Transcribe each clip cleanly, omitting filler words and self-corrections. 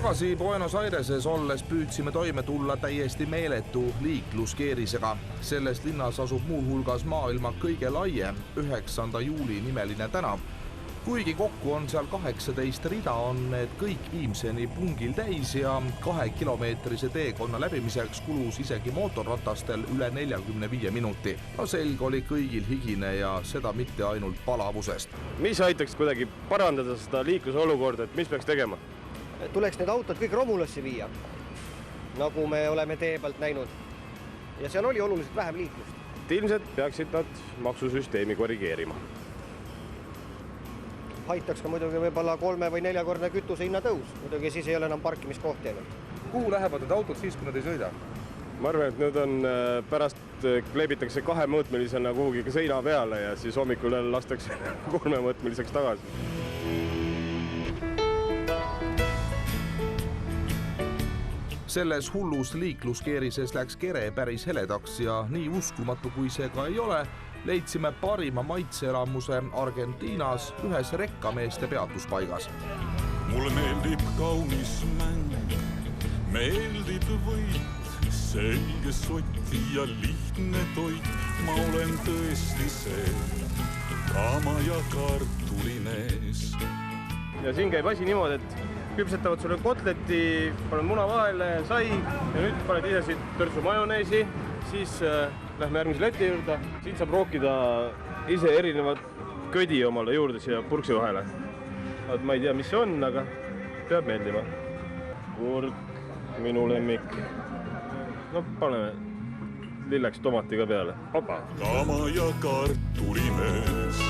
Tagasi Buenos Aireses olles püüdsime toime tulla täiesti meeletu liikluskeerisega. Selles linnas asub muuhulgas maailma kõige laiem 9. juuli nimeline tänav. Kuigi kokku on seal 18 rida, on need kõik viimseni pungil täis ja 2-kilomeetrise teekonna läbimiseks kulus isegi mootorratastel üle 45 minuti. No selg oli kõigil higine ja seda mitte ainult palavusest. Mis aitaks kuidagi parandada seda liikluse olukorda, et mis peaks tegema? Tuleks need autod kõik Romulasse viia, nagu me oleme tee pealt näinud. Ja seal oli oluliselt vähem liiklust. Ilmselt peaksid nad maksusüsteemi korrigeerima. Aitaks ka muidugi võib-olla 3- või 4-kordne kütuse hinna tõus. Muidugi siis ei ole enam parkimiskohti ainult. Kuhu lähevad need autod siis, kui nad ei sõida? Ma arvan, et need on pärast kleebitakse 2-mõõtmelisena kuhugi seina peale ja siis hommikul lastakse 3-mõõtmeliseks tagasi. Selles hullus liikluskeerises läks kere päris heledaks ja nii uskumatu kui see ka ei ole, leidsime parima maitseelamuse Argentiinas ühes rekkameeste peatuspaigas. Mulle meeldib kaunis mäng, meeldib võit, selge sotti ja lihtne toit. Ma olen tõesti see kaama ja kartulimees. Ja siin käib asi niimoodi, et küpsetavad sulle kotleti, paned muna vahele, sai ja nüüd paned ise siit törtsu majoneesi, siis lähme järgmise leti juurde. Siit saab rookida ise erinevad ködi omale juurde siia purksi vahele. Ma ei tea, mis see on, aga peab meeldima. Kurk, minu lemmik. No paneme lilleks tomati ka peale. Opa! Kaama ja kartulimees.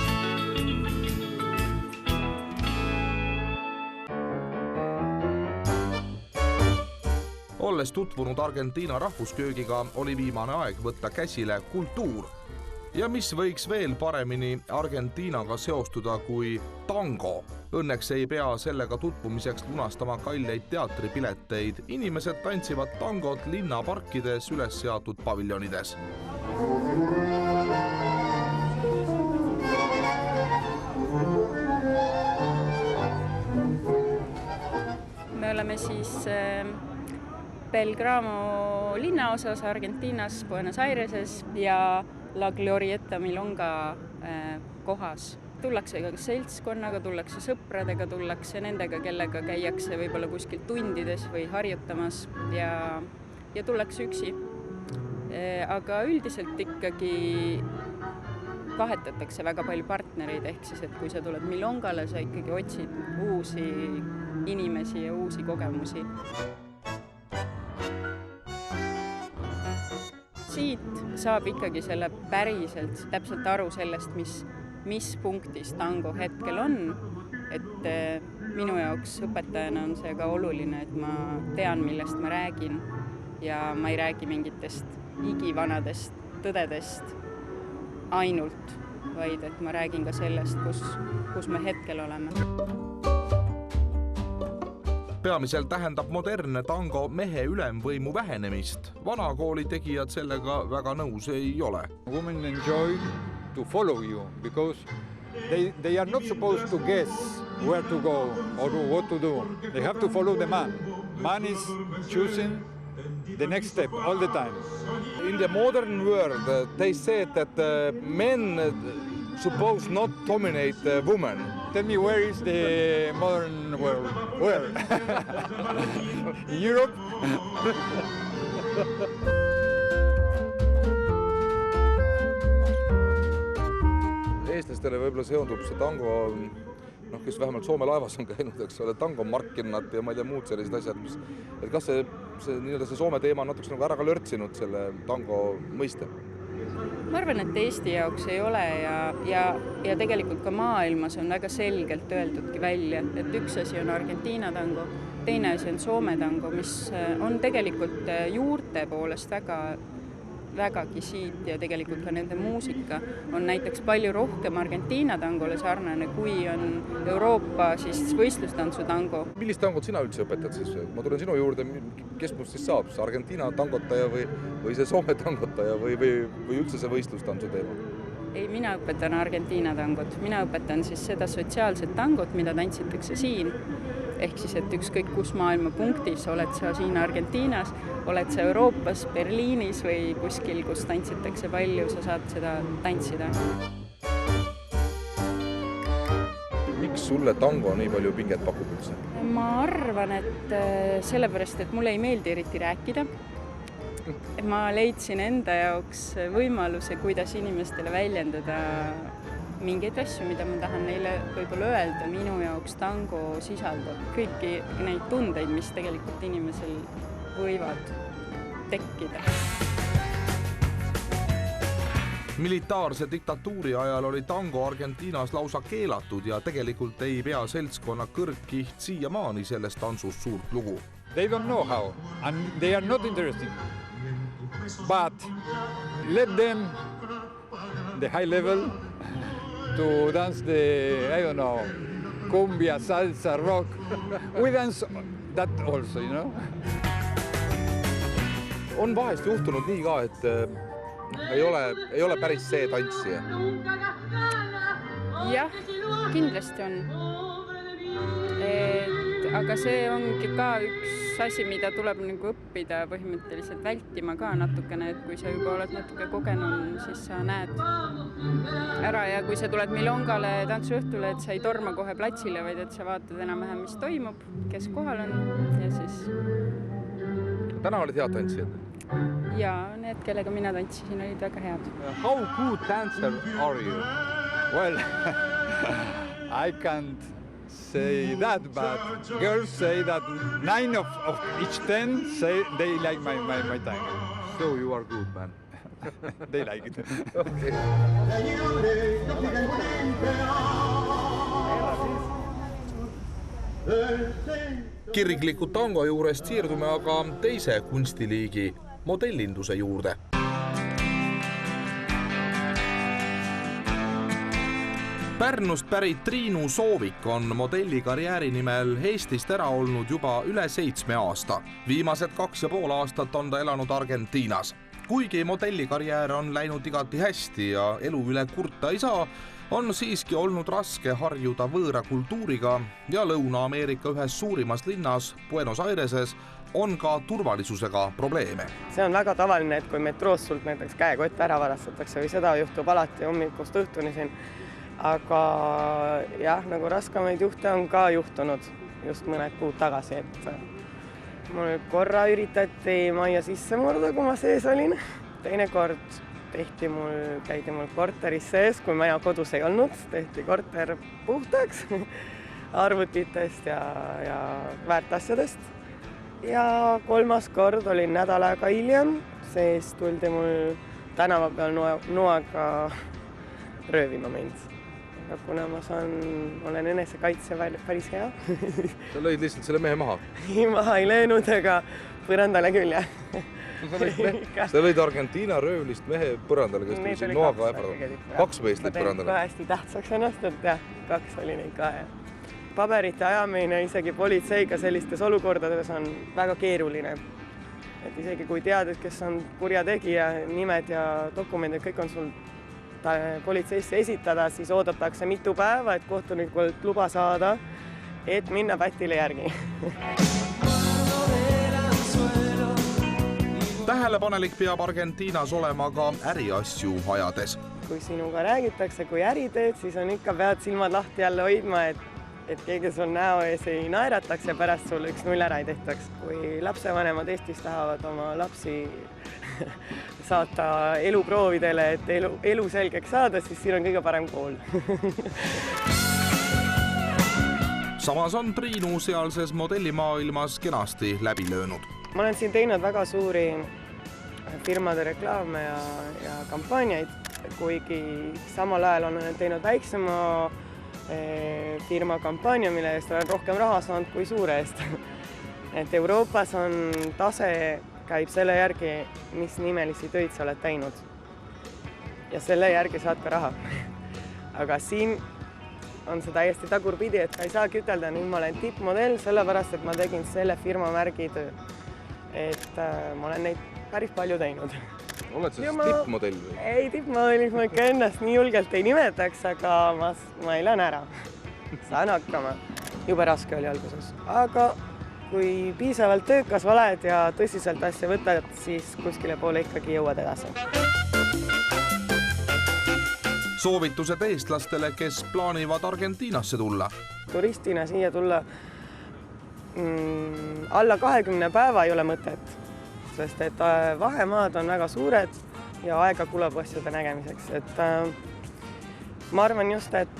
Olles tutvunud Argentiina rahvusköögiga, oli viimane aeg võtta käsile kultuur. Ja mis võiks veel paremini Argentiinaga seostuda kui tango? Õnneks ei pea sellega tutvumiseks lunastama kalleid teatripileteid. Inimesed tantsivad tangot linnaparkides üles seatud paviljonides. Me oleme siis Belgrano linnaosas Argentiinas, Buenos Aireses ja La Glorieta Milonga kohas. Tullakse ka seltskonnaga, tullakse sõpradega, tullakse nendega, kellega käiakse võib-olla kuskil tundides või harjutamas ja tullakse üksi. Aga üldiselt ikkagi vahetatakse väga palju partnereid, ehk siis, et kui sa tuled Milongale, sa ikkagi otsid uusi inimesi ja uusi kogemusi. Siit saab ikkagi selle päriselt täpselt aru sellest, mis punktis tango hetkel on. Et minu jaoks õpetajana on see ka oluline, et ma tean, millest ma räägin ja ma ei räägi mingitest igivanadest tõdedest ainult, vaid et ma räägin ka sellest, kus me hetkel oleme. Peamiselt tähendab modernne tango mehe ülemvõimu vähenemist. Vanakooli tegijad sellega väga nõus ei ole. Women enjoy to follow you because they are not supposed to guess where to go or what to do. They have to follow the man. Man is choosing the next step all the time. In the modern world, they said that men suppose not dominate women. Tell me, where is the modern world? Where? In Europe? Eestlastele võib-olla seondub see tango, kes vähemalt Soome laevas on käinud, eks ole, tangomarkkinnad ja ma ei tea muud sellised asjad. Et kas see Soome teema on natuke ära ka lörtsinud selle tango mõiste? Ma arvan, et Eesti jaoks ei ole ja tegelikult ka maailmas on väga selgelt öeldudki välja, et üks asi on Argentiina tango, teine asi on Soome tango, mis on tegelikult juurte poolest vägagi siit ja tegelikult ka nende muusika on näiteks palju rohkem Argentiina tangole sarnane, kui on Euroopa võistlustantsu tango. Millist tangot sina üldse õpetad siis? Ma tulen sinu juurde, kes must siis saab? Argentiina tangotaja või see Soome tangotaja või üldse see võistlustantsu teema? Ei, mina õpetan Argentiina tangot. Mina õpetan siis seda sotsiaalset tangot, mida tantsitakse siin. ehk siis, et ükskõik kus maailma punktis, oled sa siin Argentiinas, oled sa Euroopas, Berliinis või kuskil, kus tantsitakse palju, sa saad seda tantsida. Miks sulle tango nii palju pinget pakub üldse? Ma arvan, et sellepärast, et mulle ei meeldi eriti rääkida. Ma leidsin enda jaoks võimaluse, kuidas inimestele väljendada mingeid asju, mida ma tahan neile võib-olla öelda. Minu jaoks tango sisaldab kõiki neid tundeid, mis tegelikult inimesel võivad tekkida. Militaarse diktatuuri ajal oli tango Argentiinas lausa keelatud ja tegelikult ei pea seltskonna kõrgkiht siiamaani sellest tansust suurt lugu. They don't know how, and they are not interesting. But let them, the high level, to dance the, I don't know, cumbia, salsa, rock. We dance that also, you know. On vahest juhtunud nii ka, et ei ole päris see tantsija. Jah, kindlasti on. Aga see ongi ka üks asi, mida tuleb nagu õppida põhimõtteliselt vältima ka natukene, et kui sa juba oled natuke kogenun, siis sa näed ära ja kui sa tuled milongale tantsuõhtule, et sa ei torma kohe platsile, vaid et sa vaatad enam-vähem, mis toimub, kes kohal on ja siis... Täna olid head tantsijad? Ja need, kellega mina tantsisin, olid väga head. How good dancer are you? Well, I can't say that, but girls say that 9 of each 10 say they like my tango. So you are good, man. They like it. Okay. Kirgliku tango juurest siirdume aga teise kunstiliigi, modellinduse juurde. Pärnust pärit Triinu Soovik on modellikarjääri nimel Eestist ära olnud juba üle 7 aasta. Viimased 2,5 aastat on ta elanud Argentiinas. Kuigi modellikarjäär on läinud igati hästi ja elu üle kurta ei saa, on siiski olnud raske harjuda võõra kultuuriga ja Lõuna-Ameerika ühes suurimas linnas, Buenos Aireses, on ka turvalisusega probleeme. See on väga tavaline, et kui metroos sult näiteks käekott ära varastatakse või seda juhtub alati hommikust õhtuni siin. Aga jah, nagu raskemaid juhte on ka juhtunud just mõned kuud tagasi, et mul korra üritati majja sisse murda, kui ma sees olin. Teine kord käidi mul korteris sees, kui maja kodus ei olnud, tehti korter puhtaks arvutitest ja väärtasjadest. Ja 3. kord olin nädal aega hiljem, sees tuldi mul tänava peal noaga röövima mind. Aga kuna ma olen enesekaitse päris hea. Sa lõid lihtsalt selle mehe maha? Maha ei löönud, aga põrandale küll, jah. Sa lõid Argentiina röövlist mehe põrandale, kes tuli siin noaga äpardada. 2 meest lõid põrandale? Ma teen hästi tähtsaks ennast, et jah, 2 oli neid ka. Paberite ajamine isegi politseiga sellistes olukordades on väga keeruline. Et isegi kui tead, kes on kurjategija, nimed ja dokumendid, kõik on sul politseisse esitada, siis oodatakse mitu päeva, et kohtunikult luba saada, et minna pätile järgi. Tähelepanelik peab Argentiinas olema ka äriasju ajades. Kui sinuga räägitakse, kui äri teed, siis on ikka pead silmad lahti jälle hoidma, et keegi sul näo ees ei naerataks ja pärast sul 1-0 ära ei tehtaks. Kui lapsevanemad Eestis tahavad oma lapsi saata eluproovidele, et elu selgeks saada, siis siin on kõige parem kool. Samas on Triinu sealses modellimaailmas kenasti läbi löönud. Ma olen siin teinud väga suuri firmade reklaame ja kampaaniaid, kuigi samal ajal olen teinud väiksema firma kampaania, mille eest olen rohkem raha saanud kui suure eest. Et Euroopas on tase käib selle järgi, mis nimelisi töid sa oled teinud. Ja selle järgi saad ka raha. Aga siin on see täiesti tagurpidi, et ei saagi ütelda, nüüd ma olen tippmodell, sellepärast, et ma tegin selle firma märgitöö. Et ma olen neid päris palju teinud. Oled sa tippmodell või? Ei, tippmodellis ma ikka ennast nii julgelt ei nimetaks, aga ma elan ära. Saan hakkama. jube raske oli alguses, aga kui piisavalt töökas oled ja tõsiselt asja võtad, siis kuskile poole ikkagi jõuad edasi. Soovitused eestlastele, kes plaanivad Argentiinasse tulla. Turistina siia tulla alla 20 päeva ei ole mõtet, sest et vahemaad on väga suured ja aega kulub asjade nägemiseks. Et ma arvan just, et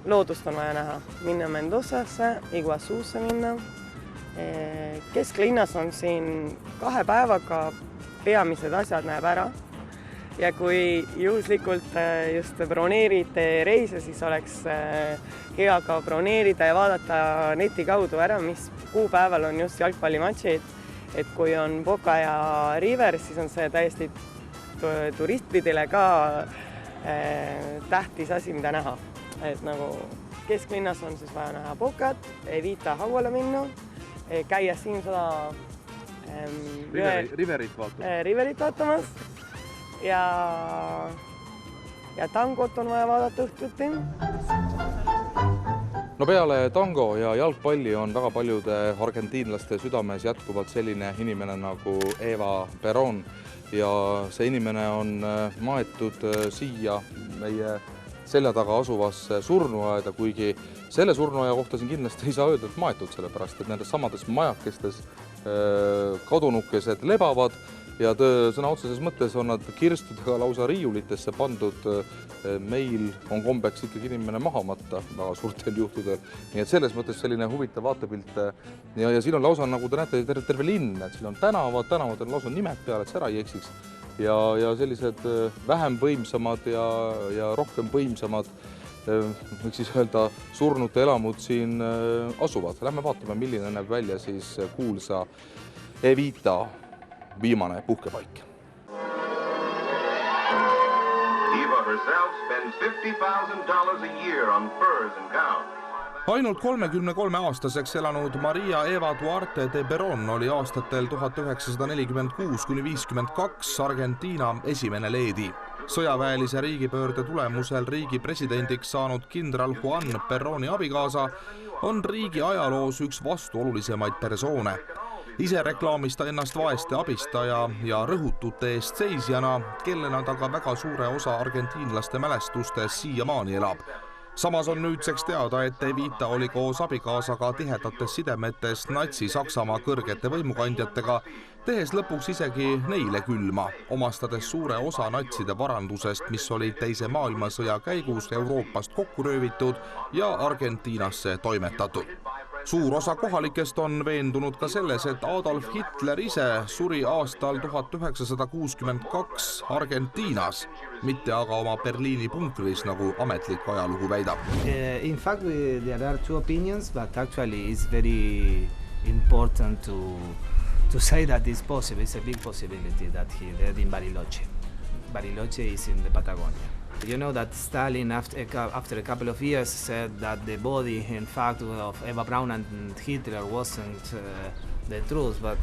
loodust on vaja näha. Minna Mendozasse, Iguazuusse minna. Kesklinnas on siin 2 päevaga peamised asjad näeb ära. Ja kui juhuslikult just broneerite reise, siis oleks hea ka broneerida ja vaadata neti kaudu ära, mis kuupäeval on just jalgpallimatšid. Et kui on Boca ja River, siis on see täiesti turistidele ka tähtis asi, mida näha. Et nagu kesklinnas on siis vaja näha Bocat, Evita hauale minna, käia siin seda Riverit vaatamas. Ja tangot on vaja vaadata õhtuti. No peale tango ja jalgpalli on väga paljude argentiinlaste südames jätkuvalt selline inimene nagu Eva Perón ja see inimene on maetud siia meie selja taga asuvasse surnuaeda, kuigi selle surnuaia kohta siin kindlasti ei saa öelda, et maetud, sellepärast, et nendes samades majakestes kadunukesed lebavad ja sõna otseses mõttes on nad kirstudega lausa riiulitesse pandud. Meil on kombeks ikkagi inimene maha matta väga suurtel juhtudel. Nii et selles mõttes selline huvitav vaatepilt ja siin on lausa, nagu te näete, terve linn, et siin on tänavad on lausa nimed peal, et see ära ei eksiks. Ja sellised vähem võimsamad ja rohkem võimsamad, võiks siis öelda, surnute elamud siin asuvad. Lähme vaatame, milline näeb välja siis kuulsa Evita viimane puhkepaik. Eva herself spends $50,000 a year on furs and gowns. Ainult 33-aastaseks elanud Maria Eva Duarte de Perón oli aastatel 1946–52 Argentiina esimene leedi. Sõjaväelise riigipöörde tulemusel riigi presidendiks saanud kindral Juan Peroni abikaasa on riigi ajaloos üks vastuolulisemaid persoone. Ise reklaamis ta ennast vaeste abistaja ja rõhutute eest seisjana, kellena ta ka väga suure osa argentiinlaste mälestustes siiamaani elab. Samas on nüüdseks teada, et Evita oli koos abikaasaga tihedates sidemetes Natsi-Saksamaa kõrgete võimukandjatega, tehes lõpuks isegi neile külma, omastades suure osa natside varandusest, mis oli Teise maailmasõja käigus Euroopast kokku röövitud ja Argentiinasse toimetatud. Suur osa kohalikest on veendunud ka selles, et Adolf Hitler ise suri aastal 1962 Argentiinas, mitte aga oma Berliini punkris, nagu ametlik ajalugu väidab. In fact, there are 2 opinions, but actually it's very important to say that it's possible. It's a big possibility that he died in Bariloche. Bariloche is in the Patagonia. You know that Stalin, after a couple of years, said that the body, in fact, of Eva Braun and Hitler wasn't the truth, but...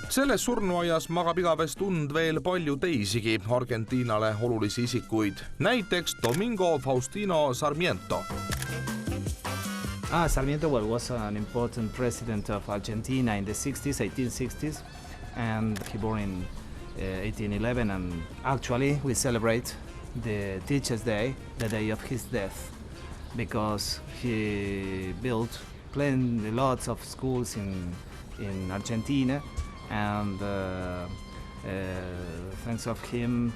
Selles surnuaias magab igavest tund veel palju teisigi Argentiinale olulisi isikuid, näiteks Domingo Faustino Sarmiento. Sarmiento was an important president of Argentina in the 1860s, and he born in 1811, and actually we celebrate the Teachers' Day, the day of his death, because he built lots of schools in Argentina, and thanks of him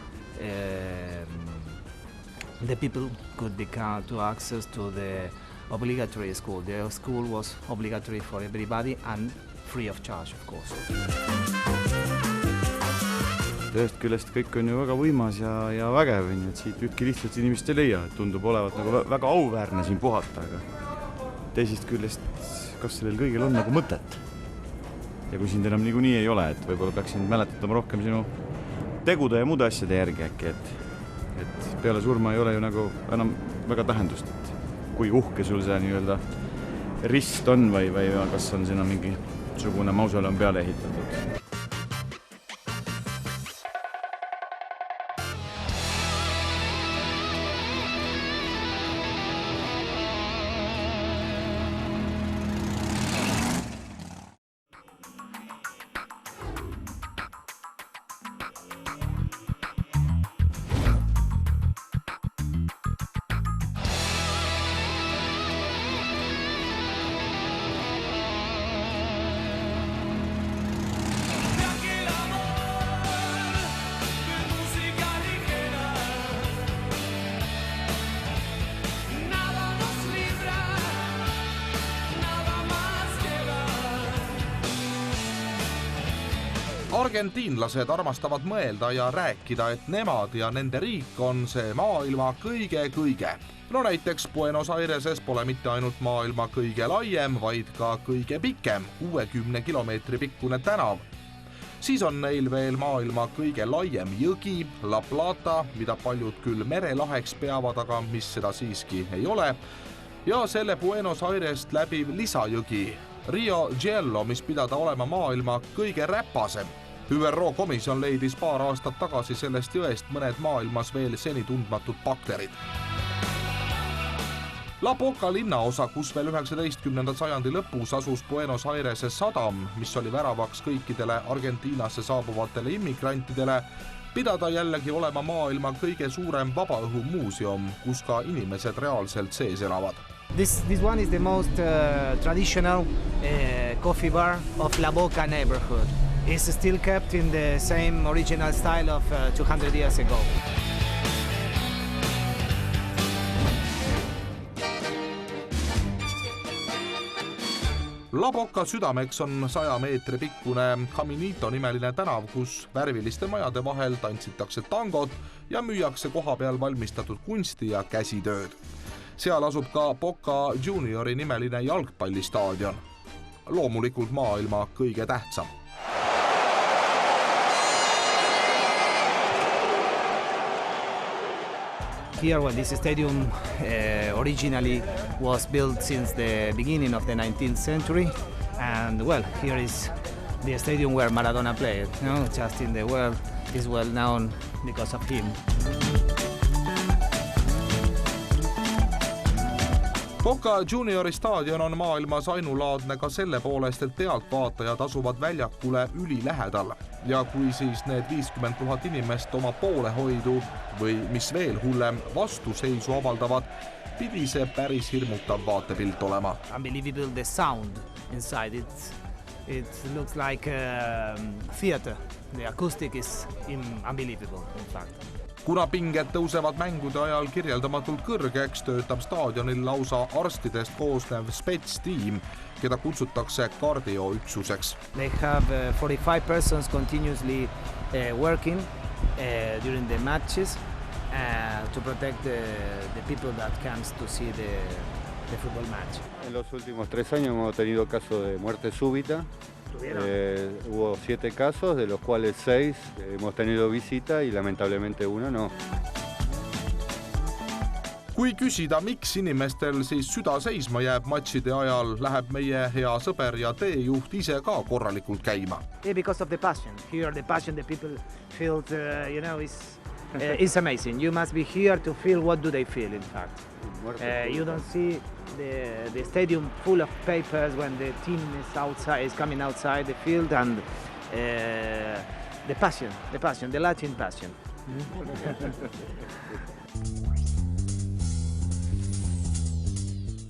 the people could become to access to the obligatory school. The school was obligatory for everybody and free of charge, of course. Ühest küljest kõik on ju väga võimas ja vägev, et siit ühtki lihtsalt inimest ei leia, et tundub olevat nagu väga auväärne siin puhata, aga teisest küljest, kas sellel kõigil on nagu mõtet? Ja kui sind enam niikuinii ei ole, et võib-olla peaksin mäletatama rohkem sinu tegude ja muude asjade järgi äkki, et peale surma ei ole ju nagu enam väga tähendust, et kui uhke sul see nii-öelda rist on või kas on sinna mingisugune mausoleum peale ehitatud. Argentiinlased armastavad mõelda ja rääkida, et nemad ja nende riik on see maailma kõige. No näiteks Buenos Aireses pole mitte ainult maailma kõige laiem, vaid ka kõige pikem, 60 kilomeetri pikkune tänav. Siis on neil veel maailma kõige laiem jõgi, La Plata, mida paljud küll merelaheks peavad, aga mis seda siiski ei ole, ja selle Buenos Airest läbiv lisajõgi, Rio Giello, mis pidada olema maailma kõige räpasem. ÜRO komisjon leidis paar aastat tagasi sellest jõest mõned maailmas veel seni tundmatud bakterid. La Boca linnaosa, kus veel 19. sajandi lõpus asus Buenos Airese sadam, mis oli väravaks kõikidele Argentiinasse saabuvatele immigrantidele, pidada jällegi olema maailma kõige suurem vabaõhumuuseum, kus ka inimesed reaalselt sees elavad. This one is the most traditional coffee bar of La Boca neighborhood. It's still kept in the same original style of 200 years ago. La Boca südameks on 100 meetri pikkune Caminito nimeline tänav, kus värviliste majade vahel tantsitakse tangot ja müüakse koha peal valmistatud kunsti ja käsitööd. Seal asub ka Boca Juniori nimeline jalgpallistaadion. Loomulikult maailma kõige tähtsam. Here, well, this stadium originally was built since the beginning of the 19th century, and well, here is the stadium where Maradona played. Just in the world is well known because of him. Boca Juniori staadion on maailmas ainulaadne ka selle poolest, et pealtvaatajad asuvad väljakule ülilähedal. Ja kui siis need 50 000 inimest oma poolehoidu või mis veel hullem vastuseisu avaldavad, pidi see päris hirmutav vaatepilt olema. Unbelievable the sound inside. It looks like a theater. The acoustic is unbelievable, in fact. Kuna pinged tõusevad mängude ajal kirjeldamatult kõrgeks, töötab staadionil lausa arstidest koosnev spetstiim, keda kutsutakse kardioüksuseks. They have 45 persons continuously working during the matches to protect the people that comes to see the football match. En los últimos 3 años hemos tenido casos de muerte súbita. Hubo 7 casos, de los cuales 6 hemos tenido visita y lamentablemente 1 no. Kui küsida, miks inimestel siis süda seisma jääb matšide ajal, läheb meie hea sõber ja teejuht ise ka korralikult käima. Because of the passion. Here the passion the people feel, is amazing. You must be here to feel what do they feel, in fact. You don't see the stadium full of papers when the team is coming outside the field, and the passion, the Latin passion.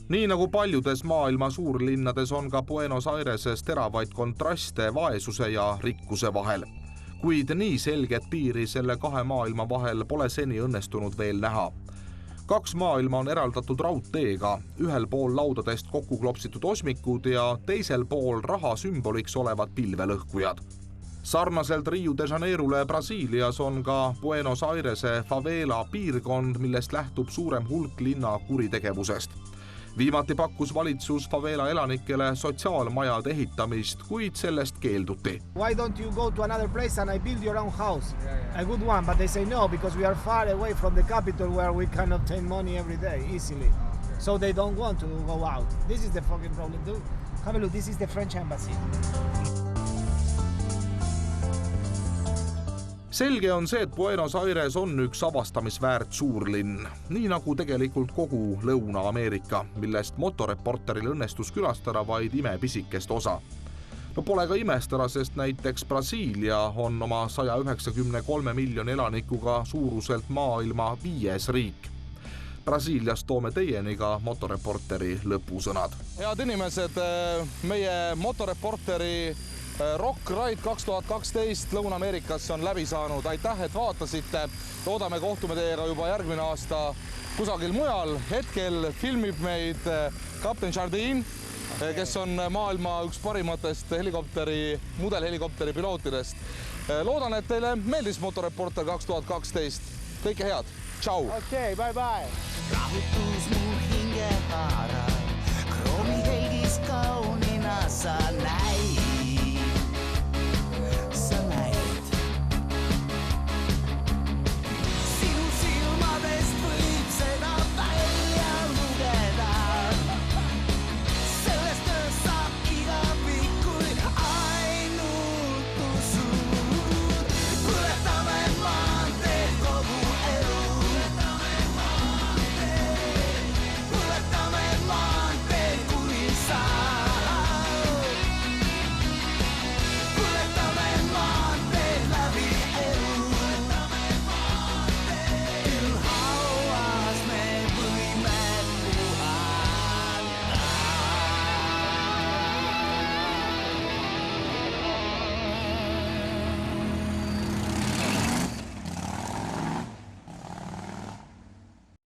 Nii nagu paljudes maailma suurlinnades on ka Buenos Aireses teravaid kontraste vaesuse ja rikkuse vahel. Kuid nii selget piiri selle kahe maailma vahel pole seni õnnestunud veel näha. 2 maailma on eraldatud raudteega, ühel pool laudadest kokku klopsitud osmikud ja teisel pool raha sümboliks olevad pilvelõhkujad. Sarnaselt Rio de Janeirole Brasiilias on ka Buenos Airese favela piirkond, millest lähtub suurem hulk linna kuritegevusest. Viimati pakkus valitsus favela elanikele sotsiaalmajade ehitamist, kuid sellest keelduti. Why don't you go to another place and I build your own house? A good one, but they say no, because we are far away from the capital where we can obtain money every day easily. So they don't want to go out. This is the fucking problem. Have a look, this is the French embassy. Selge on see, et Buenos Aires on üks avastamisväärt suurlinn, nii nagu tegelikult kogu Lõuna-Ameerika, millest motoreporteril õnnestus külastada vaid imepisikest osa. No pole ka imestada, sest näiteks Brasiilia on oma 193 miljoni elanikuga suuruselt maailma 5. riik. Brasiilias toome teieni ka motoreporteri lõpusõnad. Head inimesed, meie motoreporteri Rock Ride 2012 Lõuna-Ameerikas on läbi saanud. Aitäh, et vaatasite. Loodame kohtume teiega juba järgmine aasta kusagil mujal. Hetkel filmib meid kapten Jardin kes on maailma üks parimatest mudelhelikopteri pilootidest. Loodan, et teile meeldis Motoreporter 2012. Kõike head. Tšau! Okei, bye-bye! Rahutus mu hinge haara, kroomi helgis kaunina sa näid.